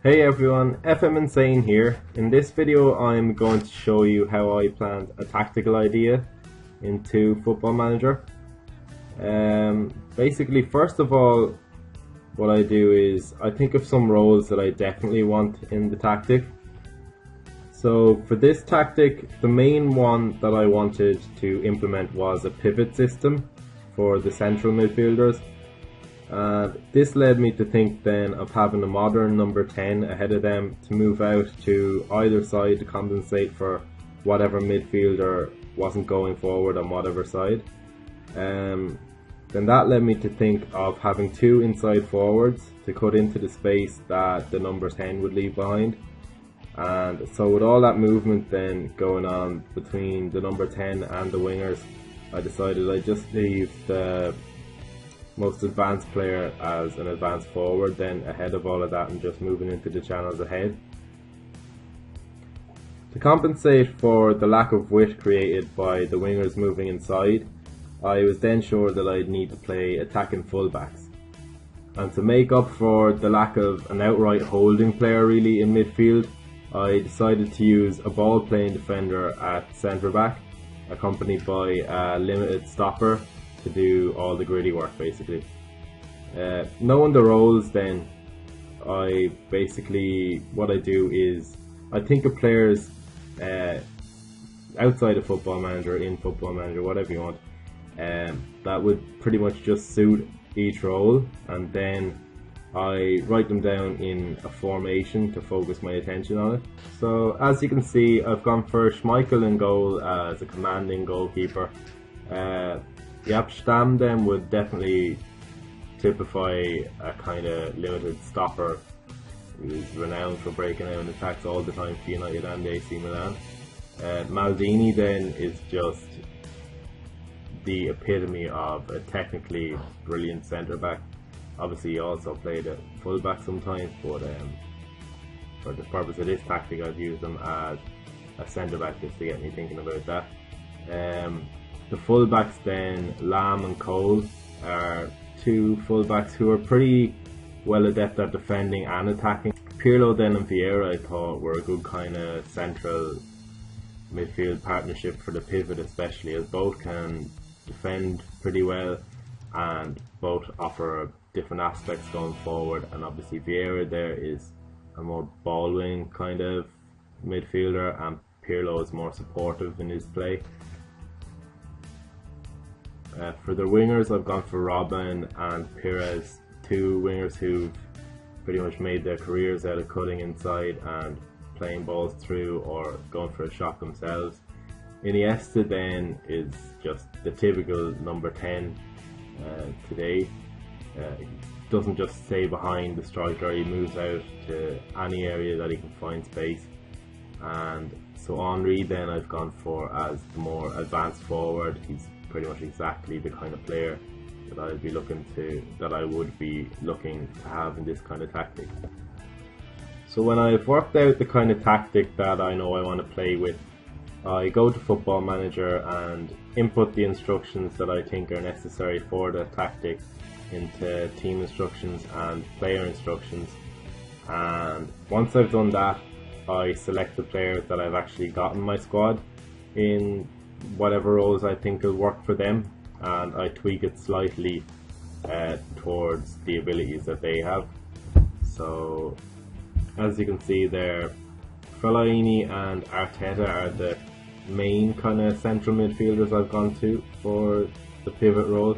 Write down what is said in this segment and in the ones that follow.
Hey everyone, FM Insane here. In this video I'm going to show you how I planned a tactical idea into Football Manager. Basically, first of all, what I do is I think of some roles that I definitely want in the tactic. So for this tactic, the main one that I wanted to implement was a pivot system for the central midfielders. This led me to think then of having a modern number 10 ahead of them to move out to either side to compensate for whatever midfielder wasn't going forward on whatever side. Then that led me to think of having two inside forwards to cut into the space that the number 10 would leave behind. And so with all that movement then going on between the number 10 and the wingers, I decided I'd just leave the most advanced player as an advanced forward then ahead of all of that and just moving into the channels ahead. To compensate for the lack of width created by the wingers moving inside, I was then sure that I'd need to play attacking fullbacks. And to make up for the lack of an outright holding player really in midfield, I decided to use a ball playing defender at centre back, accompanied by a limited stopper to do all the gritty work basically. Knowing the roles then, what I do is I think of players outside of Football Manager, in Football Manager, whatever you want, that would pretty much just suit each role, and then I write them down in a formation to focus my attention on it. So as you can see, I've gone for Schmeichel in goal as a commanding goalkeeper. Jaap Stam then would definitely typify a kind of limited stopper who's renowned for breaking out in attacks all the time for United and AC Milan. Maldini then is just the epitome of a technically brilliant centre back. Obviously he also played at full back sometimes, but for the purpose of this tactic I've used him as a centre back just to get me thinking about that. The fullbacks then, Lam and Cole, are two fullbacks who are pretty well adept at defending and attacking. Pirlo then and Vieira I thought were a good kind of central midfield partnership for the pivot, especially as both can defend pretty well and both offer different aspects going forward. And obviously Vieira there is a more ball-winning kind of midfielder and Pirlo is more supportive in his play. For the wingers, I've gone for Robben and Pires, two wingers who've pretty much made their careers out of cutting inside and playing balls through or going for a shot themselves. Iniesta then is just the typical number 10 today. He doesn't just stay behind the striker, he moves out to any area that he can find space. And so Henry then I've gone for as the more advanced forward. He's pretty much exactly the kind of player that I would be looking to have in this kind of tactic. So when I've worked out the kind of tactic that I know I want to play with, I go to Football Manager and input the instructions that I think are necessary for the tactic into team instructions and player instructions. And once I've done that, I select the players that I've actually got in my squad in whatever roles I think will work for them, and I tweak it slightly towards the abilities that they have. So as you can see there, Fellaini and Arteta are the main kind of central midfielders I've gone to for the pivot role.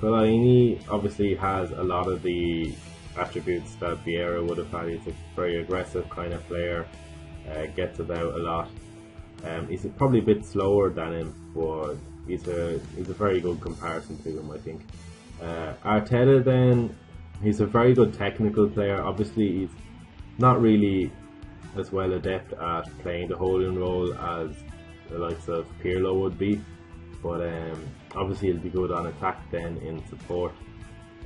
Fellaini obviously has a lot of the attributes that Vieira would have had. He's a very aggressive kind of player, gets about a lot. He's probably a bit slower than him, but he's a very good comparison to him, I think. Arteta then, he's a very good technical player. Obviously he's not really as well adept at playing the holding role as the likes of Pirlo would be, but obviously he'll be good on attack then in support.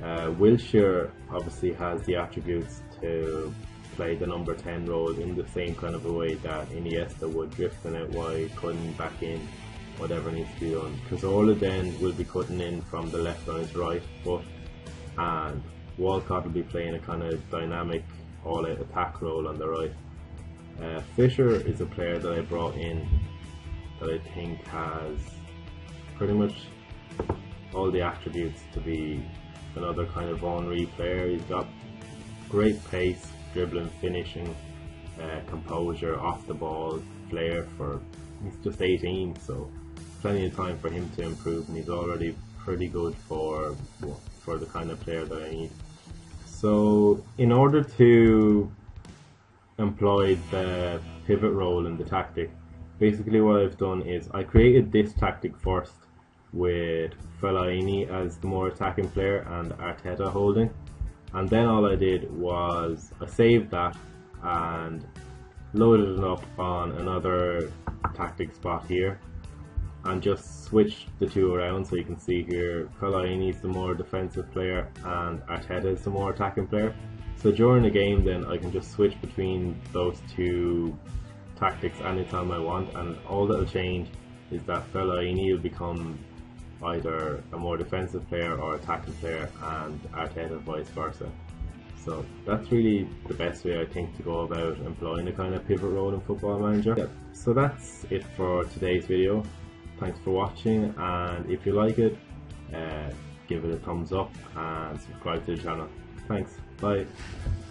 Wilshere obviously has the attributes to play the number 10 role in the same kind of a way that Iniesta would, drifting out wide, cutting back in, whatever needs to be done. Cazorla then will be cutting in from the left on his right foot, and Walcott will be playing a kind of dynamic all-out attack role on the right. Fisher is a player that I brought in that I think has pretty much all the attributes to be another kind of Henry player. He's got great pace, dribbling, finishing, composure, off the ball, flair. He's just 18, so plenty of time for him to improve, and he's already pretty good for the kind of player that I need. So in order to employ the pivot role in the tactic, basically what I've done is I created this tactic first with Fellaini as the more attacking player and Arteta holding, and then all I did was I saved that and loaded it up on another tactic spot here and just switched the two around. So you can see here Fellaini is the more defensive player and Arteta is the more attacking player. So during the game then I can just switch between those two tactics anytime I want, and all that'll change is that Fellaini will become either a more defensive player or attacking player, and Arteta vice versa. So that's really the best way I think to go about employing a kind of pivot role in Football Manager. Yeah. So that's it for today's video. Thanks for watching, and if you like it, give it a thumbs up and subscribe to the channel. Thanks, bye.